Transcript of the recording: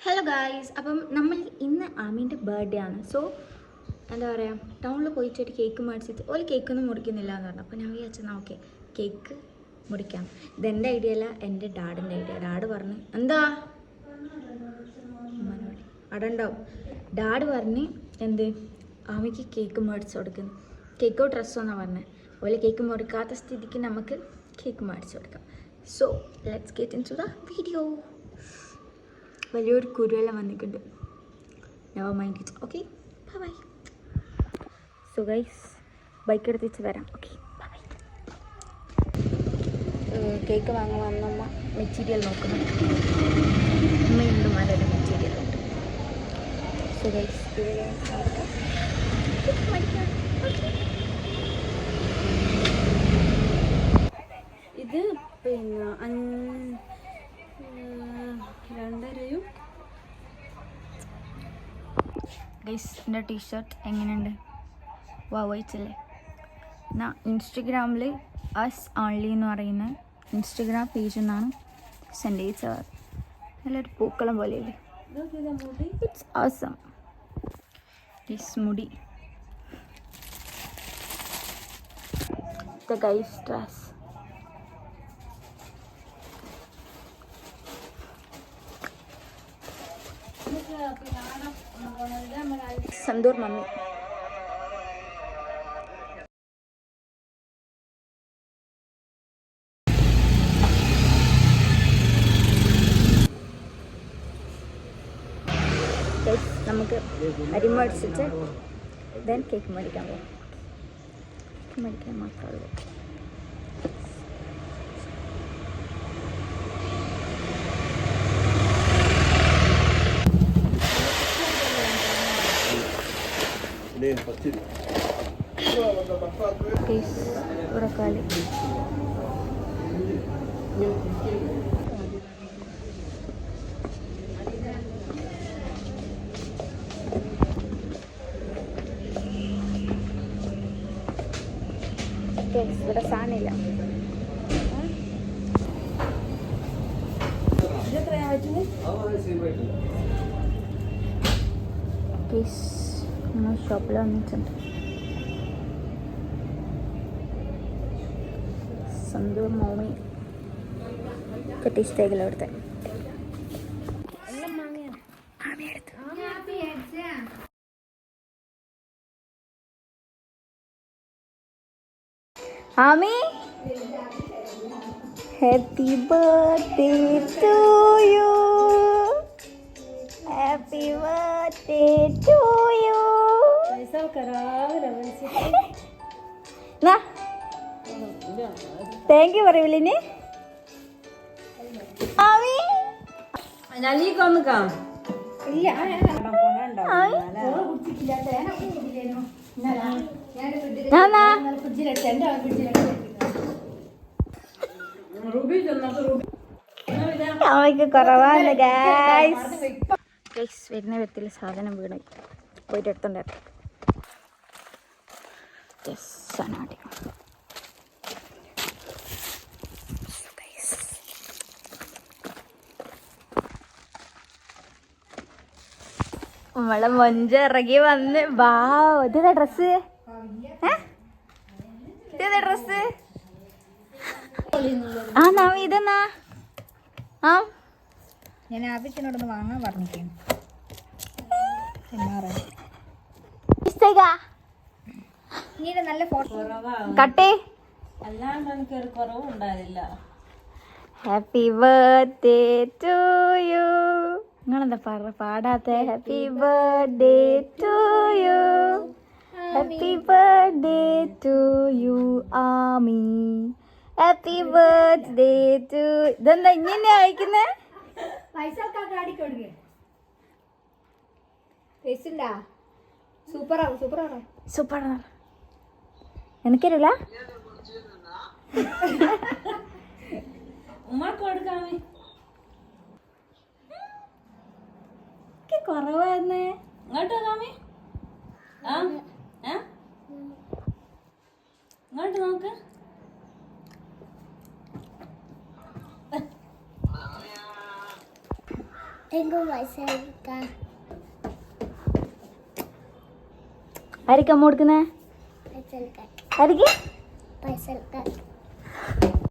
Hello guys, അപ്പം നമ്മൾ ഇന്ന് ആമീൻ്റെ ബർത്ത്ഡേ ആണ്. സോ എന്താ പറയുക, ടൗണിൽ പോയിട്ട് ഒരു കേക്ക് മേടിച്ചിട്ട് ഒരു കേക്കൊന്നും മുറിക്കുന്നില്ല എന്ന് പറഞ്ഞു. അപ്പോൾ ഞാൻ വിചാരിച്ചാൽ ഓക്കെ കേക്ക് മുറിക്കാം. ഇതെൻ്റെ ഐഡിയ അല്ല, എൻ്റെ ഡാഡിൻ്റെ ഐഡിയ. ഡാഡ് പറഞ്ഞു എന്താ അവിടെ ഉണ്ടാവും. ഡാഡ് പറഞ്ഞ് എന്ത് ആമിക്ക് കേക്ക് മേടിച്ച് കൊടുക്കുന്നു. കേക്കോ ഡ്രസ്സോ എന്നാണ് പറഞ്ഞത്. അതുപോലെ കേക്ക് മുറിക്കാത്ത സ്ഥിതിക്ക് നമുക്ക് കേക്ക് മേടിച്ച് കൊടുക്കാം. So let's get into the video. വലിയൊരു കുരുവെല്ലാം വന്നിട്ടുണ്ട്. Never mind it. Okay bye bye. So guys bike എടുത്തിച്ച് വരാം. Okay bye by. കേക്ക് വാങ്ങാൻ വന്നമ്മ മെറ്റീരിയൽ നോക്കുന്നു. അമ്മയുണ്ട് മലയുടെ മെറ്റീരിയൽ ഉണ്ട്. സോ ഗൈസ് ഇത് പിന്നെ 2.5 ഗൈസ് എൻ്റെ ടീഷർട്ട് എങ്ങനെയുണ്ട്? വായിച്ചല്ലേ. എന്നാൽ ഇൻസ്റ്റഗ്രാമിൽ അസ് ഓൺലി എന്ന് പറയുന്ന ഇൻസ്റ്റഗ്രാം പേജിൽ നിന്നാണ് സെൻഡ് ചെയ്തത്. നല്ലൊരു പൂക്കളം പോലെയല്ലേ. It's awesome. ദിസ് മുടി the guys dress. Santoor mummy. നമുക്ക് അരി മേടിച്ചിട്ട് ദെൻ കേക്ക് മേടിക്കാൻ പോകും. കേക്ക് മേടിക്കാൻ മാത്രമേ ഉള്ളൂ. ഉറക്കാലി ഇവിടെ സാധനമില്ല. ഷോപ്പിൽ വന്നിട്ടുണ്ട്. സന്തൂർ മോമി കെട്ടിഷ്ടേക്കല്ലോ അവിടുത്തെ Aami. Happy birthday to you. Happy birthday to you. Thank you പറയൂലിന്. ആമി അമ്മയ്ക്ക് കുറവാണ് ഗൈസ്. വരുന്ന വിധത്തിൽ സാധനം വീണ് പോയിട്ട് എടുത്തോണ്ടായിരുന്നു. നമ്മളെ മൊഞ്ചിറങ്ങി വന്ന് വാ. ഇതേതാ ഡ്രസ്സ്? ഇതേതാ ഡ്രസ്സ്? ആ നാമി ഇതെന്നാ? ആ ഞാൻ ആവശ്യത്തിനോടൊന്ന് വാങ്ങാൻ പറഞ്ഞിരിക്കുന്നു. നല്ല ഫോട്ടോ കട്ടേ. അല്ലാണ്ട് എനിക്കൊരു കുറവും ഉണ്ടായില്ല. Happy birthday to you. നിങ്ങളെന്താ പാടാത്ത? Happy birthday to you. Happy birthday to you Aami. Happy birthday to. ഇതെന്താ ഇങ്ങനെ അയക്കുന്നേ? സൂപ്പറാണ്. എനിക്കറിയില്ല. കുറവായിരുന്നേ. ഇങ്ങോട്ട് കാമി. ഇങ്ങോട്ട് നോക്ക്. ആയിരിക്കും അമ്മ കൊടുക്കുന്നേ ആയിരിക്കും